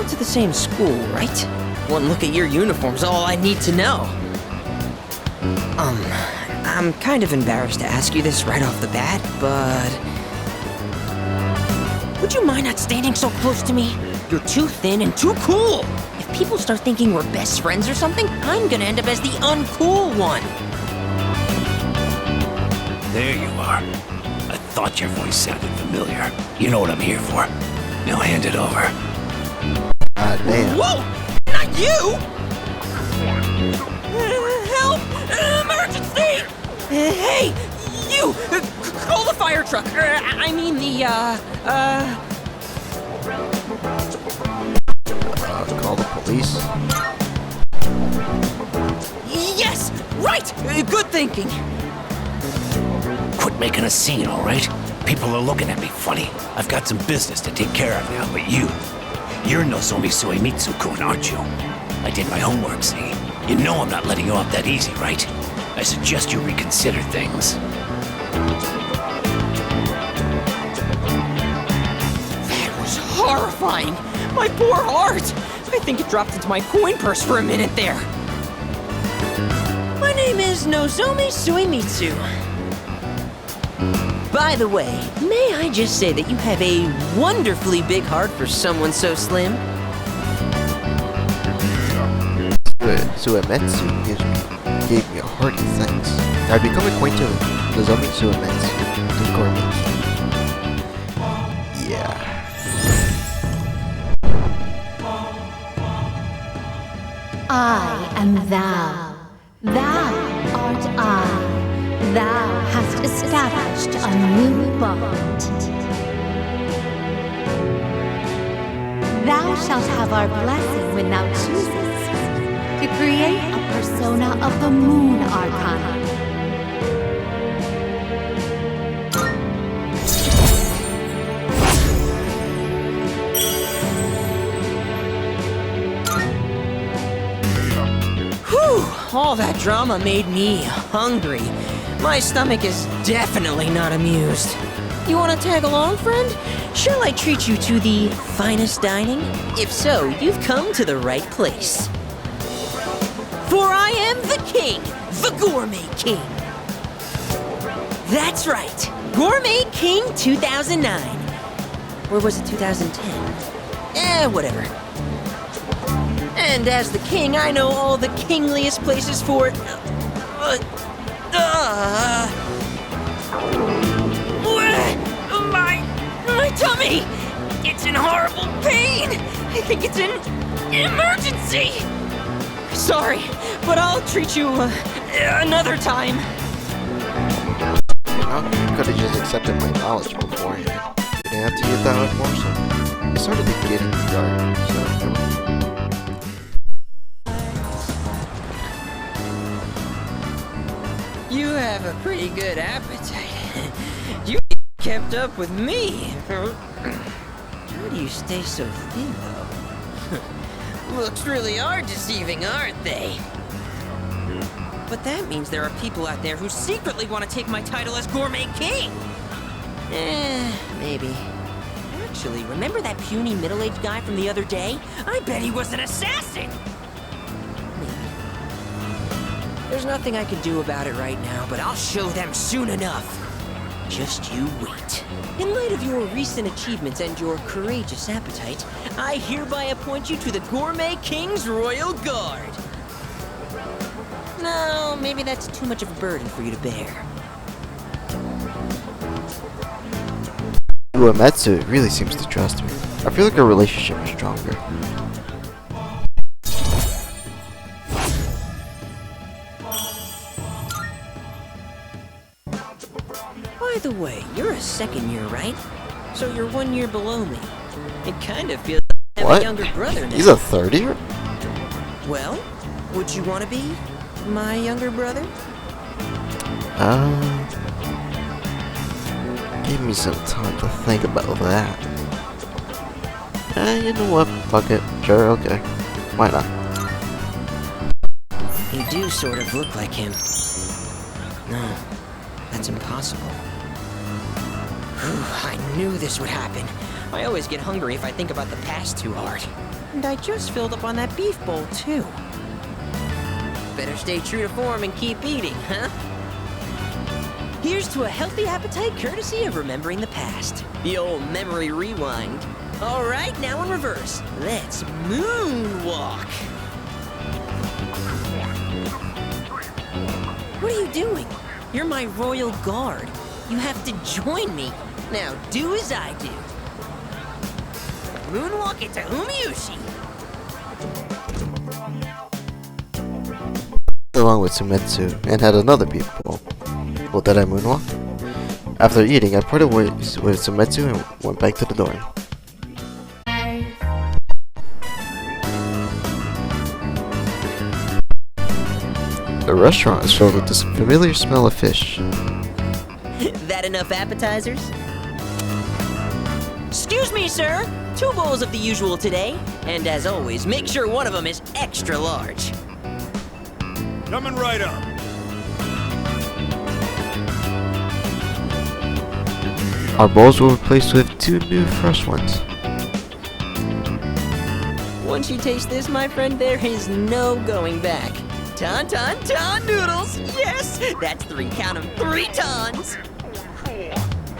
go to the same school, right? One look at your uniform's all I need to know. I'm kind of embarrassed to ask you this right off the bat, but... would you mind not standing so close to me? You're too thin and too cool! If people start thinking we're best friends or something, I'm gonna end up as the uncool one. There you are. I thought your voice sounded familiar. You know what I'm here for. Now hand it over. Ah, damn. Whoa! Not you! Help! Emergency! Hey! You! Call the fire truck! I mean Call the police? Yes! Right! Good thinking! Quit making a scene, all right? People are looking at me funny. I've got some business to take care of now, but you're Nozomi Suemitsu-kun, aren't you? I did my homework, see? You know I'm not letting you off that easy, right? I suggest you reconsider things. That was horrifying! My poor heart! I think it dropped into my coin purse for a minute there. My name is Nozomi Suemitsu. By the way, may I just say that you have a wonderfully big heart for someone so slim? Suemitsu gave me a hearty thanks. I've become acquainted with Nozomi Suemitsu, the gourmet. Yeah. I am thou. Thou art I. Thou hast established a new bond. Thou shalt have our blessing when thou choosest to create a persona of the Moon Arcana. Whew! All that drama made me hungry. My stomach is definitely not amused. You want to tag along, friend? Shall I treat you to the finest dining? If so, you've come to the right place. For I am the king, the Gourmet King. That's right, Gourmet King 2009. Or was it 2010? Whatever. And as the king, I know all the kingliest places for it. My tummy! It's in horrible pain! I think it's an emergency! Sorry, but I'll treat you another time. You could have just accepted my knowledge beforehand. You didn't have to get that Odd Morsel. It started to get in the dark, so... You have a pretty good appetite. You kept up with me. How do you stay so thin, though? Looks really are deceiving, aren't they? But that means there are people out there who secretly want to take my title as Gourmet King. Maybe. Actually, remember that puny middle-aged guy from the other day? I bet he was an assassin! There's nothing I can do about it right now, but I'll show them soon enough. Just you wait. In light of your recent achievements and your courageous appetite, I hereby appoint you to the Gourmet King's Royal Guard. No, maybe that's too much of a burden for you to bear. Suemitsu really seems to trust me. I feel like our relationship is stronger. By the way, you're a second year, right? So you're 1 year below me. It kind of feels like I have a younger brother now. He's a third year? Well, would you want to be my younger brother? Give me some time to think about that. You know what? Fuck it. Sure, okay. Why not? You do sort of look like him. No, that's impossible. Whew, I knew this would happen. I always get hungry if I think about the past too hard. And I just filled up on that beef bowl, too. Better stay true to form and keep eating, huh? Here's to a healthy appetite courtesy of remembering the past. The old memory rewind. All right, now in reverse. Let's moonwalk. What are you doing? You're my royal guard. You have to join me. Now do as I do. Moonwalk into Umiushi. Along with Suemitsu and had another beef bowl. Well, did I moonwalk? After eating, I parted ways with Suemitsu and went back to the dorm. The restaurant is filled with this familiar smell of fish. That enough appetizers? Excuse me, sir. 2 bowls of the usual today. And as always, make sure one of them is extra large. Coming right up. Our bowls were replaced with 2 new fresh ones. Once you taste this, my friend, there is no going back. Ton noodles! Yes! That's 3, count 'em, 3 tons!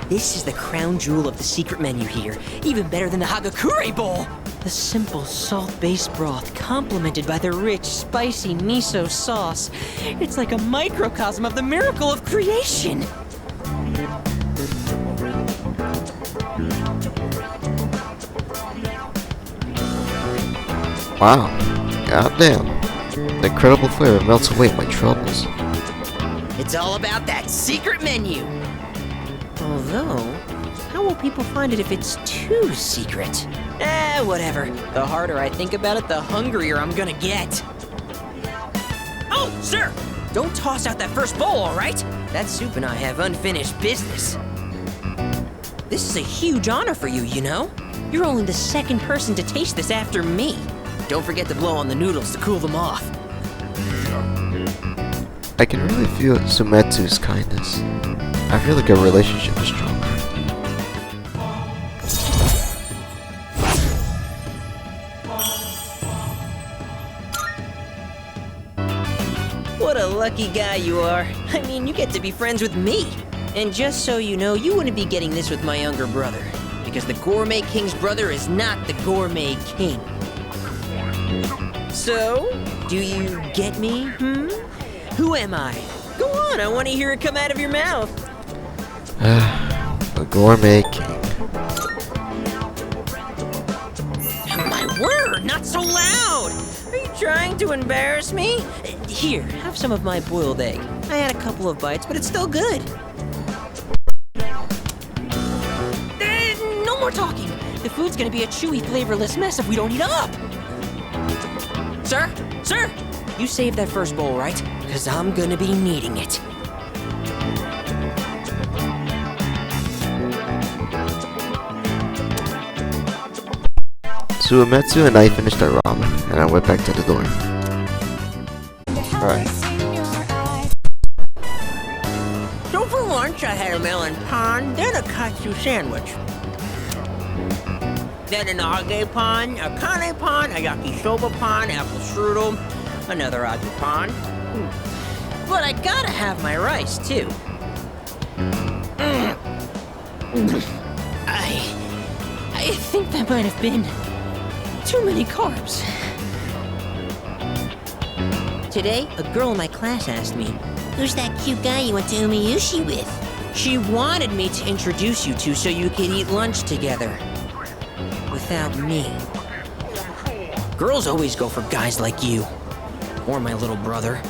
This is the crown jewel of the secret menu here. Even better than the Hagakure bowl! The simple salt-based broth complemented by the rich, spicy miso sauce. It's like a microcosm of the miracle of creation! Wow. Goddamn. The incredible flavor melts away my troubles. It's all about that secret menu! Although, how will people find it if it's too secret? Whatever. The harder I think about it, the hungrier I'm gonna get. Oh, sir! Don't toss out that first bowl, all right? That soup and I have unfinished business. This is a huge honor for you, you know? You're only the 2nd person to taste this after me. Don't forget to blow on the noodles to cool them off. I can really feel Suemitsu's kindness. I feel like our relationship is stronger. What a lucky guy you are. I mean, you get to be friends with me. And just so you know, you wouldn't be getting this with my younger brother. Because the Gourmet King's brother is not the Gourmet King. So, do you get me, Who am I? Go on, I want to hear it come out of your mouth. The Gourmet King. My word, not so loud! Are you trying to embarrass me? Here, have some of my boiled egg. I had a couple of bites, but it's still good. No more talking. The food's gonna be a chewy, flavorless mess if we don't eat up. Sir? Sir? You saved that first bowl, right? Because I'm gonna be needing it. Suemitsu and I finished our ramen, and I went back to the dorm. Alright. So for lunch, I had a melon pan, then a katsu sandwich. Then an age pan, a kane pan, a yakisoba pan, apple strudel, another age pan. But I gotta have my rice, too. I think that might have been too many carbs. Today, a girl in my class asked me, "Who's that cute guy you went to Umiushi with?" She wanted me to introduce you to so you could eat lunch together. Without me. Girls always go for guys like you. Or my little brother.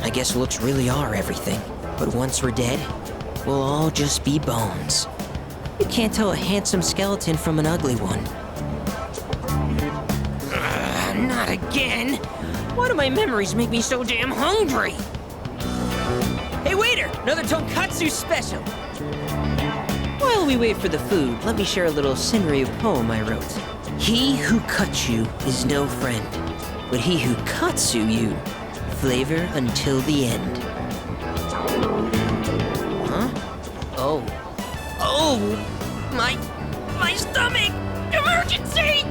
I guess looks really are everything. But once we're dead, we'll all just be bones. You can't tell a handsome skeleton from an ugly one. Not again! Why do my memories make me so damn hungry? Hey waiter, another tonkatsu special! While we wait for the food, let me share a little Senryu poem I wrote. He who cuts you is no friend, but he who katsu you, flavor until the end. Huh? Oh. Oh! My stomach! Emergency!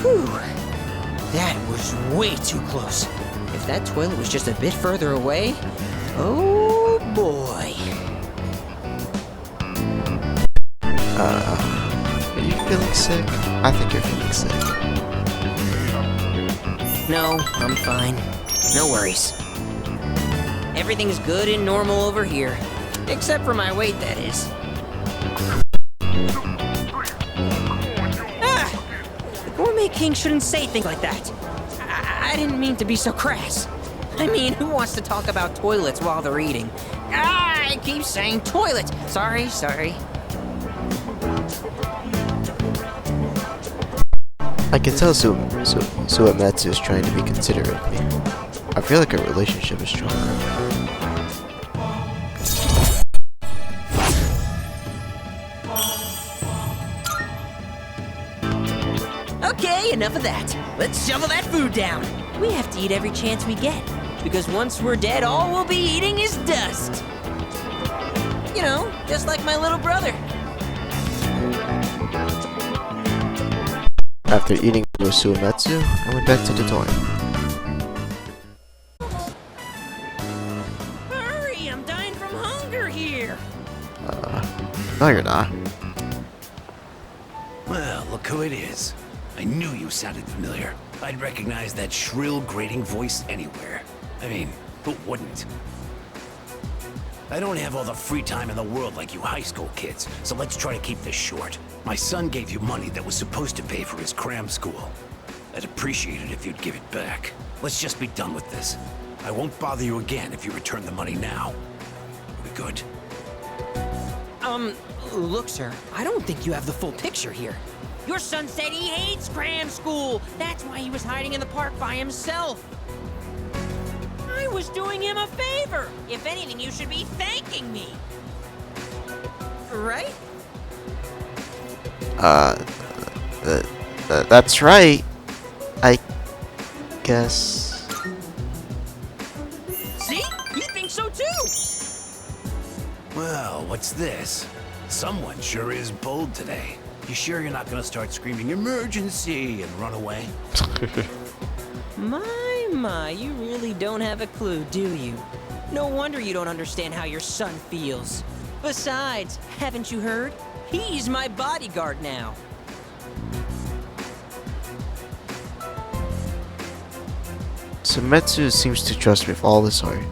Whew. That was way too close. If that toilet was just a bit further away, oh boy. Are you feeling sick? I think you're feeling sick. No, I'm fine. No worries. Everything's good and normal over here. Except for my weight, that is. Ah! The Gourmet King shouldn't say things like that. I didn't mean to be so crass. I mean, who wants to talk about toilets while they're eating? Ah, I keep saying toilet. Sorry. I can tell Suemitsu is trying to be considerate of me. I feel like our relationship is stronger. Okay, enough of that. Let's shovel that food down. We have to eat every chance we get, because once we're dead, all we'll be eating is dust. You know, just like my little brother. After eating with Suemitsu, I went back to the dorm. Hurry, I'm dying from hunger here. No you're not. Well, look who it is. I knew you sounded familiar. I'd recognize that shrill, grating voice anywhere. I mean, who wouldn't? I don't have all the free time in the world like you high school kids, so let's try to keep this short. My son gave you money that was supposed to pay for his cram school. I'd appreciate it if you'd give it back. Let's just be done with this. I won't bother you again if you return the money now. Are we good? Look, sir, I don't think you have the full picture here. Your son said he hates cram school. That's why he was hiding in the park by himself. I was doing him a favor. If anything, you should be thanking me. Right? That's right. I guess. See? He thinks so too. Well, what's this? Someone sure is bold today. You sure you're not gonna start screaming emergency and run away? My, you really don't have a clue, do you? No wonder you don't understand how your son feels. Besides, haven't you heard? He's my bodyguard now. Suemitsu seems to trust me with all his heart.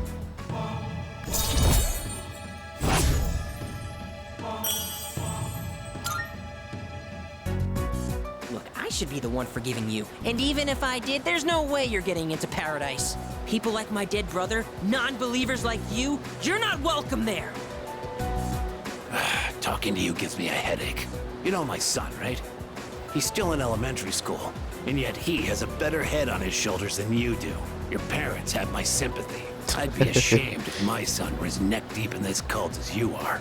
I should be the one forgiving you. And even if I did, there's no way you're getting into paradise. People like my dead brother, non-believers like you, you're not welcome there. Talking to you gives me a headache. You know my son, right? He's still in elementary school, and yet he has a better head on his shoulders than you do. Your parents have my sympathy. I'd be ashamed if my son were as neck-deep in this cult as you are.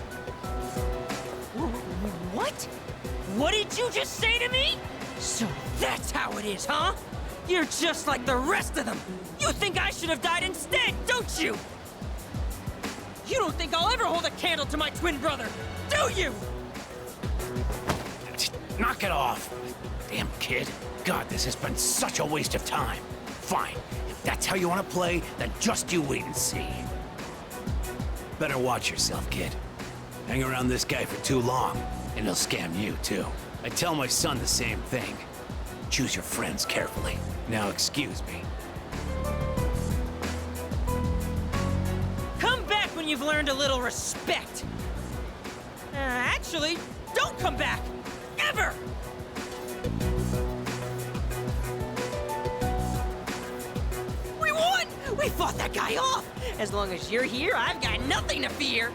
What? What did you just say to me? So that's how it is, huh? You're just like the rest of them. You think I should have died instead, don't you? You don't think I'll ever hold a candle to my twin brother, do you? Knock it off. Damn kid. God, this has been such a waste of time. Fine. If that's how you want to play, then just you wait and see. Better watch yourself, kid. Hang around this guy for too long, and he'll scam you, too. I tell my son the same thing. Choose your friends carefully. Now excuse me. Come back when you've learned a little respect. Actually, don't come back. Ever! We won! We fought that guy off! As long as you're here, I've got nothing to fear.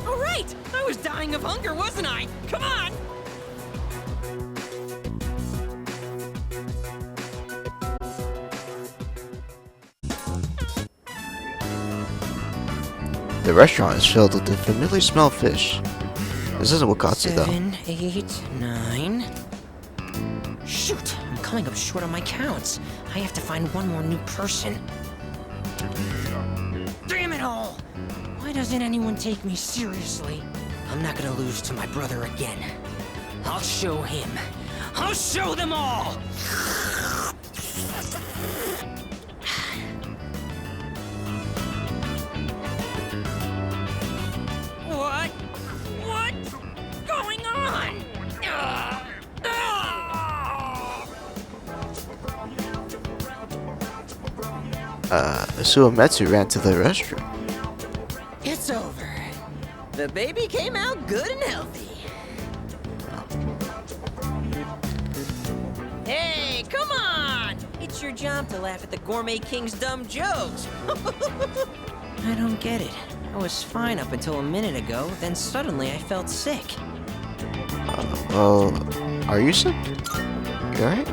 All right, I was dying of hunger, wasn't I? Come on! The restaurant is filled with the familiar smell of fish. This isn't Wakatsu though. 7, 8, 9. Shoot, I'm coming up short on my counts. I have to find one more new person. Damn it all! Why doesn't anyone take me seriously? I'm not gonna lose to my brother again. I'll show him. I'll show them all! What? What's going on? Suemitsu ran to the restroom. It's over. The baby came out good and healthy. Hey, come on! It's your job to laugh at the Gourmet King's dumb jokes. I don't get it. I was fine up until a minute ago, then suddenly I felt sick. Well, are you sick? You alright?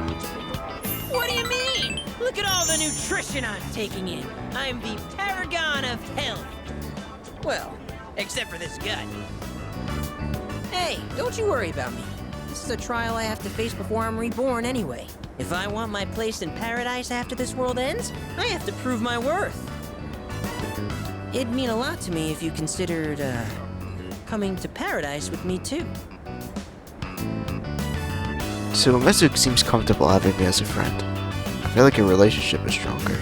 What do you mean? Look at all the nutrition I'm taking in. I'm the paragon of health. Well, except for this gut. Hey, don't you worry about me. This is a trial I have to face before I'm reborn anyway. If I want my place in paradise after this world ends, I have to prove my worth. It'd mean a lot to me if you considered, coming to paradise with me too. Suemitsu seems comfortable having me as a friend. I feel like a relationship is stronger.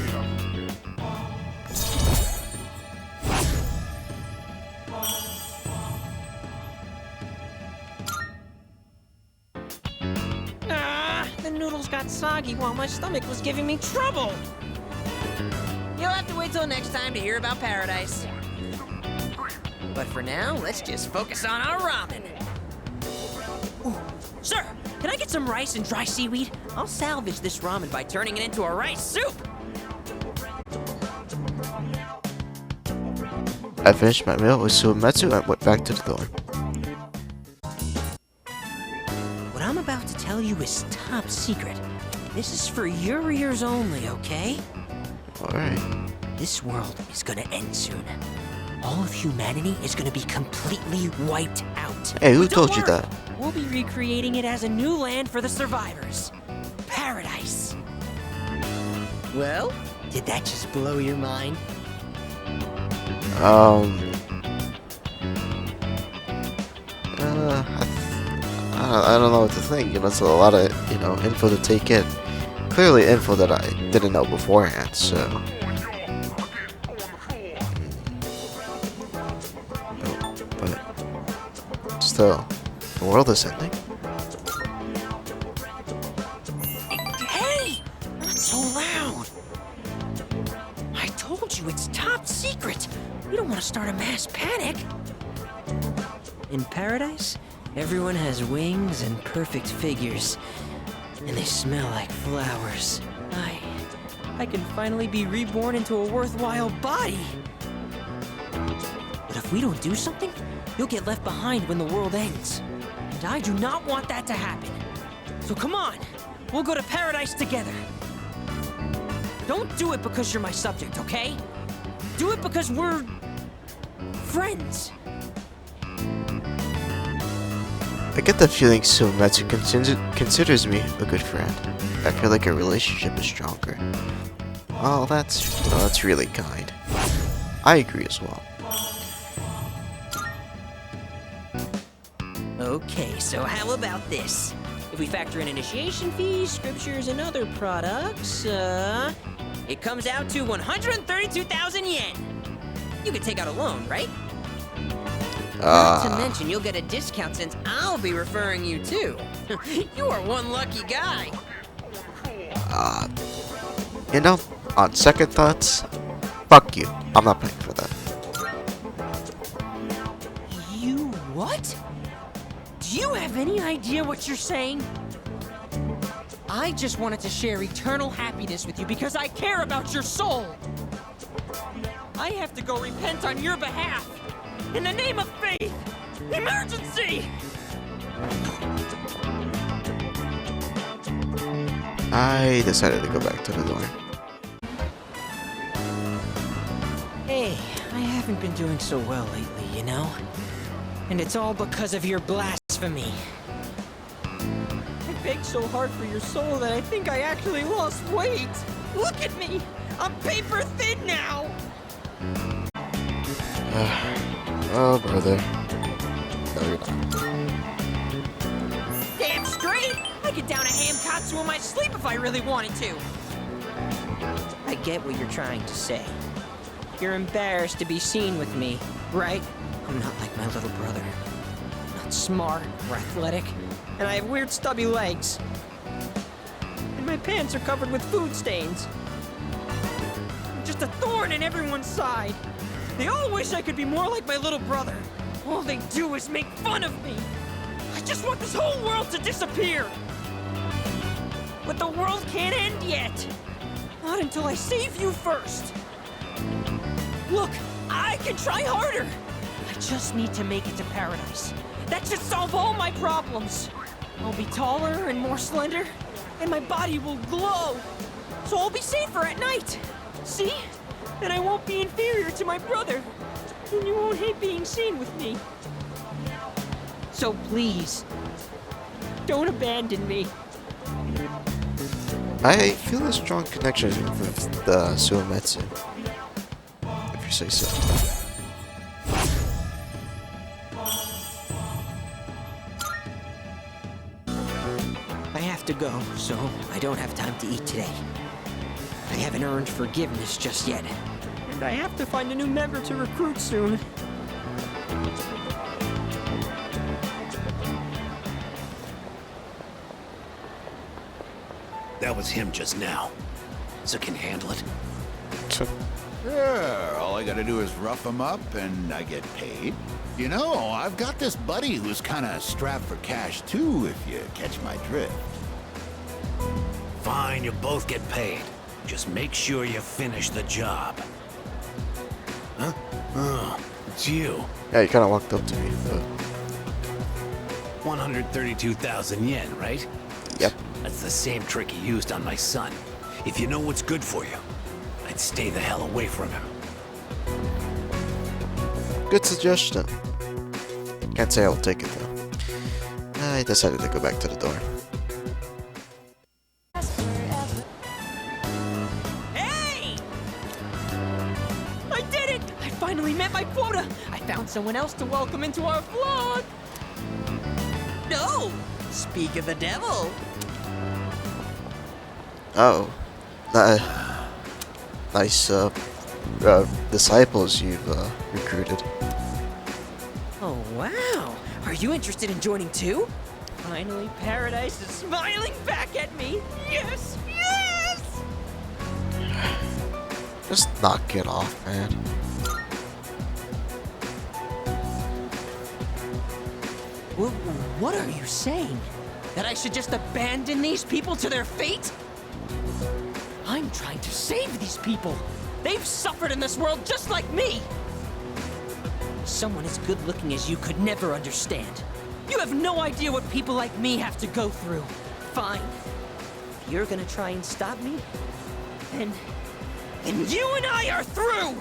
The noodles got soggy while my stomach was giving me trouble. You'll have to wait till next time to hear about paradise. But for now, let's just focus on our ramen. Ooh, sir, can I get some rice and dry seaweed? I'll salvage this ramen by turning it into a rice soup. I finished my meal with Suemitsu and went back to the dorm. What I'm about to tell you is top secret. This is for your ears only, okay? Alright. This world is gonna end soon. All of humanity is gonna be completely wiped out. Hey, who But don't told you worry, that? We'll be recreating it as a new land for the survivors. Paradise. Well, did that just blow your mind? I don't know what to think. You know, it's a lot of, info to take in. Clearly info that I didn't know beforehand, so... But... Still, the world is ending. Hey! Not so loud! I told you it's top secret! We don't want to start a mass panic! In paradise, everyone has wings and perfect figures. And they smell like flowers. I can finally be reborn into a worthwhile body! But if we don't do something, you'll get left behind when the world ends. And I do not want that to happen. So come on, we'll go to paradise together. Don't do it because you're my subject, okay? Do it because we're... friends. I get the feeling Suemitsu considers me a good friend. I feel like a relationship is stronger. Well, that's really kind. I agree as well. Okay, so how about this? If we factor in initiation fees, scriptures, and other products, it comes out to 132,000 yen. You could take out a loan, right? Not to mention, you'll get a discount since I'll be referring you too. You are one lucky guy. On second thoughts, fuck you. I'm not paying for that. You what? Do you have any idea what you're saying? I just wanted to share eternal happiness with you because I care about your soul. I have to go repent on your behalf. In the name of faith! Emergency! I decided to go back to the dorm. Hey, I haven't been doing so well lately, you know? And it's all because of your blasphemy. I begged so hard for your soul that I think I actually lost weight. Look at me! I'm paper thin now! Oh, brother. No, you're not. Damn straight! I could down a ham katsu in my sleep if I really wanted to. I get what you're trying to say. You're embarrassed to be seen with me, right? I'm not like my little brother. Not smart or athletic, and I have weird stubby legs. And my pants are covered with food stains. I'm just a thorn in everyone's side. They all wish I could be more like my little brother. All they do is make fun of me. I just want this whole world to disappear. But the world can't end yet. Not until I save you first. Look, I can try harder. I just need to make it to paradise. That should solve all my problems. I'll be taller and more slender, and my body will glow. So I'll be safer at night. See? And I won't be inferior to my brother. And you won't hate being seen with me. So please, don't abandon me. I feel a strong connection with the Suemitsu, if you say so. I have to go, so I don't have time to eat today. I haven't earned forgiveness just yet. And I have to find a new member to recruit soon. That was him just now. So can you handle it? Yeah, all I gotta do is rough him up and I get paid. You know, I've got this buddy who's kinda strapped for cash too, if you catch my drift. Fine, you both get paid. Just make sure you finish the job. Huh? Oh, it's you. Yeah, you kind of walked up to me, but 132,000 yen, right? yep. That's the same trick he used on my son. If you know what's good for you, I'd stay the hell away from him. Good suggestion. Can't say I'll take it though. I decided to go back to the door. Hey! I did it! I finally met my quota! I found someone else to welcome into our vlog! No! Speak of the devil! Oh. Nice, disciples you've, recruited. Oh, wow! Are you interested in joining too? Finally, paradise is smiling back at me! Yes! Yes! Just knock it off, man. What are you saying? That I should just abandon these people to their fate? I'm trying to save these people. They've suffered in this world just like me. Someone as good looking as you could never understand. You have no idea what people like me have to go through. Fine. If you're gonna try and stop me, then you and I are through!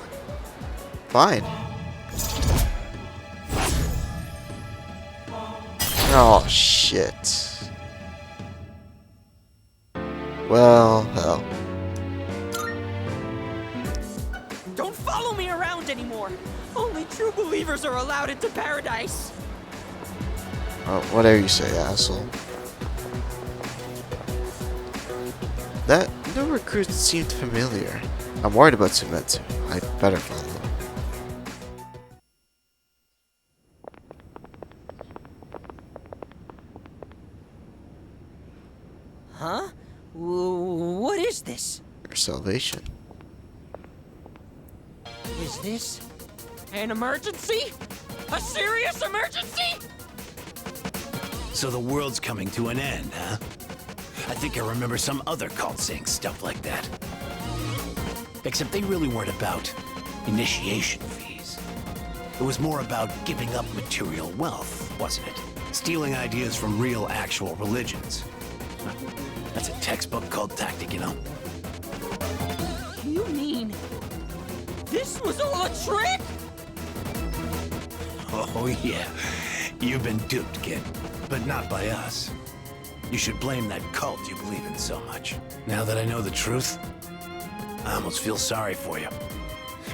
Fine. Oh, shit. Well, hell. Don't follow me around anymore. Only true believers are allowed into paradise. Whatever you say, asshole. That new recruit seemed familiar. I'm worried about Suemitsu. I better follow him. Huh? What is this? Your salvation. Is this an emergency? A serious emergency? So the world's coming to an end, huh? I think I remember some other cult saying stuff like that. Except they really weren't about initiation fees. It was more about giving up material wealth, wasn't it? Stealing ideas from real, actual religions. That's a textbook cult tactic, you know? You mean this was all a trick? Oh, yeah. You've been duped, kid. But not by us. You should blame that cult you believe in so much. Now that I know the truth, I almost feel sorry for you.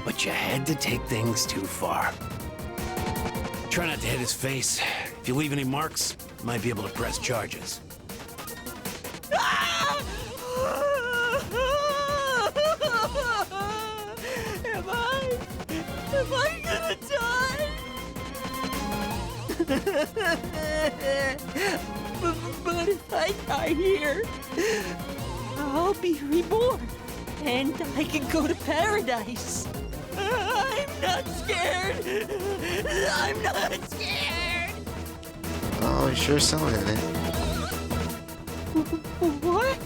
But you had to take things too far. Try not to hit his face. If you leave any marks, might be able to press charges. But if I die here, I'll be reborn, and I can go to paradise. I'm not scared. I'm not scared. Oh, you sure sounded it. What?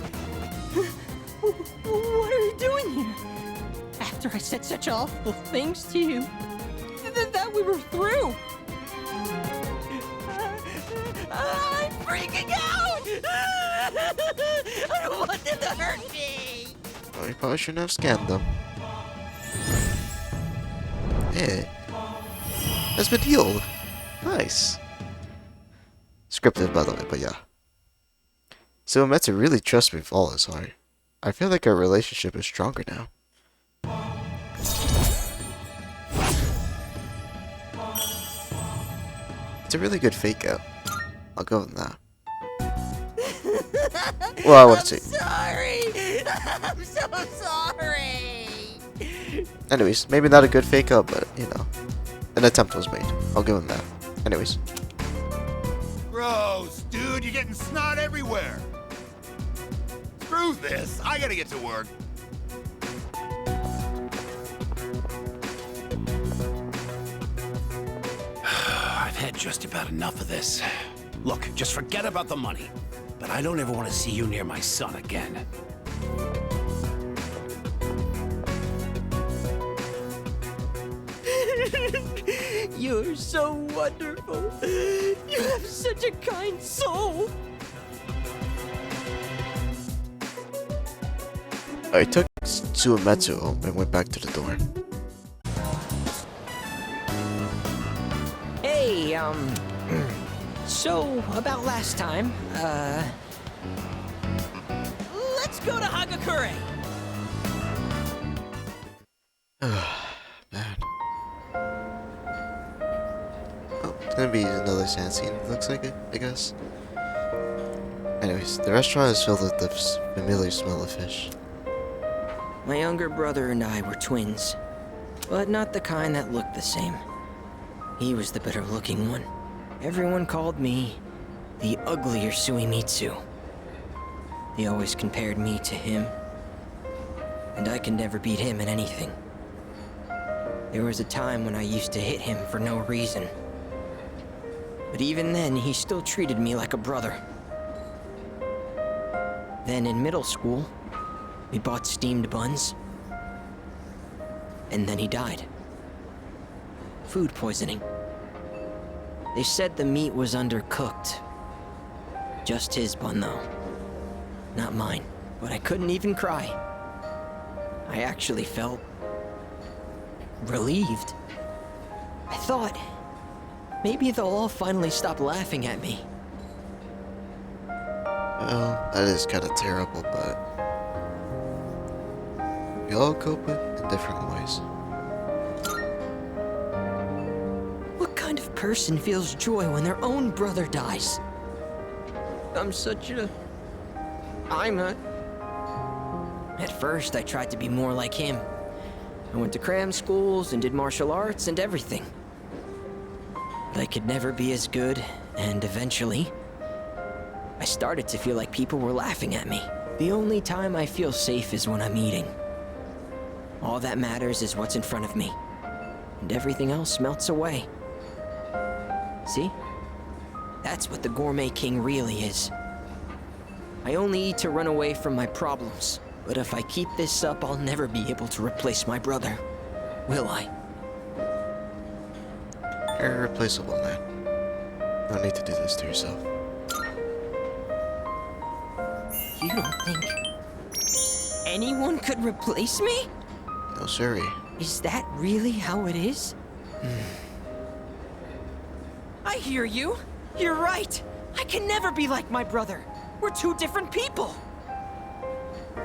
What are you doing here? After I said such awful things to you, that we were through. I'm freaking out! I don't want them to hurt me! Oh, you probably shouldn't have scammed them. Hey. That's been healed. Nice. Scripted, by the way, but yeah. Suemitsu really trusts me with all his heart. I feel like our relationship is stronger now. It's a really good fake out. I'll go with that. Well, I want to say. Sorry! I'm so sorry! Anyways, maybe not a good fake out, but you know, an attempt was made. I'll give him that. Anyways. Gross, dude, you're getting snot everywhere. Screw this. I gotta get to work. I've had just about enough of this. Look, just forget about the money. But I don't ever want to see you near my son again. You're so wonderful. You have such a kind soul. I took Suemitsu home and went back to the door. Hey, so about last time, let's go to Hagakure. Man. Oh, it's gonna be another sand scene, looks like it, I guess. Anyways, the restaurant is filled with the familiar smell of fish. My younger brother and I were twins, but not the kind that looked the same. He was the better looking one. Everyone called me the uglier Suemitsu. They always compared me to him, and I could never beat him in anything. There was a time when I used to hit him for no reason. But even then, he still treated me like a brother. Then in middle school, we bought steamed buns. And then he died. Food poisoning. They said the meat was undercooked. Just his bun, though. Not mine. But I couldn't even cry. I actually felt relieved. I thought maybe they'll all finally stop laughing at me. Well, that is kind of terrible, but we all cope it in different ways. What kind of person feels joy when their own brother dies? At first, I tried to be more like him. I went to cram schools and did martial arts and everything. But I could never be as good, and eventually, I started to feel like people were laughing at me. The only time I feel safe is when I'm eating. All that matters is what's in front of me, and everything else melts away. See? That's what the Gourmet King really is. I only eat to run away from my problems, but if I keep this up, I'll never be able to replace my brother. Will I? You're irreplaceable, man. No need to do this to yourself. You don't think anyone could replace me? No, sorry. Is that really how it is? I hear you. You're right. I can never be like my brother. We're two different people.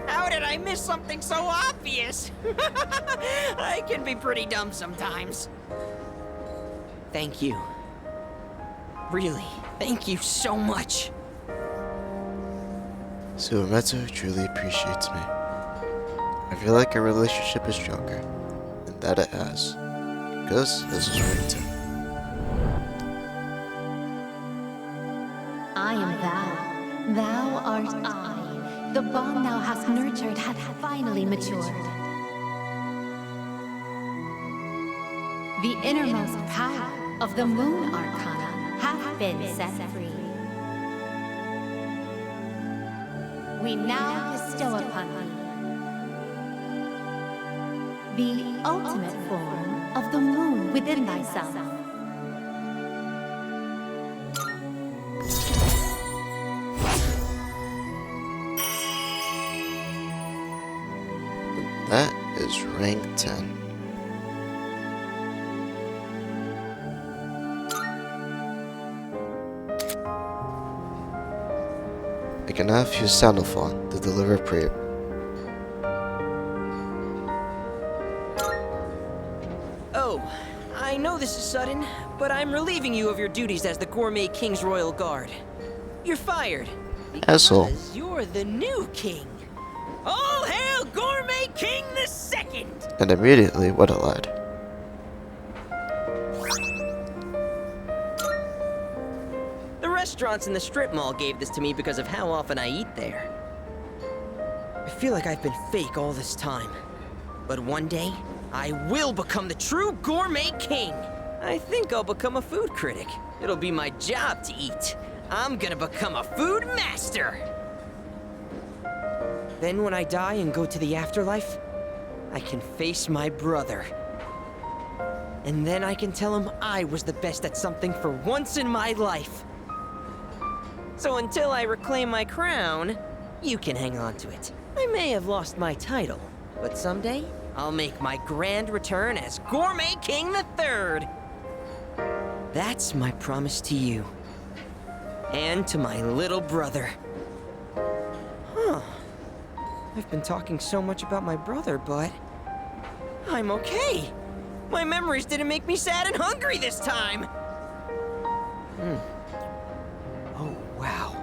How did I miss something so obvious? I can be pretty dumb sometimes. Thank you. Really, thank you so much. Suemitsu truly appreciates me. I feel like our relationship is stronger, and that it has. Because this is right too. I am thou. Thou art I. The bond thou hast nurtured hath finally matured. The innermost power of the moon arcana hath been set free. We now bestow upon thee the ultimate form of the moon within thyself. That is rank 10. I can now use Sandalphon to deliver prayer. Oh, I know this is sudden, but I'm relieving you of your duties as the Gourmet King's Royal Guard. You're fired. Asshole. Because you're the new king. All hail Gourmet King the Second! And immediately, what a lad. The restaurants in the strip mall gave this to me because of how often I eat there. I feel like I've been fake all this time. But one day, I will become the true Gourmet King. I think I'll become a food critic. It'll be my job to eat. I'm gonna become a food master. Then when I die and go to the afterlife, I can face my brother. And then I can tell him I was the best at something for once in my life. So until I reclaim my crown, you can hang on to it. I may have lost my title, but someday I'll make my grand return as Gourmet King III. That's my promise to you. And to my little brother. Huh. I've been talking so much about my brother, but I'm okay. My memories didn't make me sad and hungry this time. Oh, wow.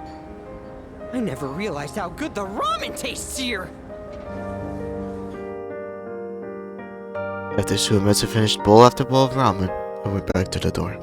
I never realized how good the ramen tastes here. After Suemitsu finished bowl after bowl of ramen, I went back to the door.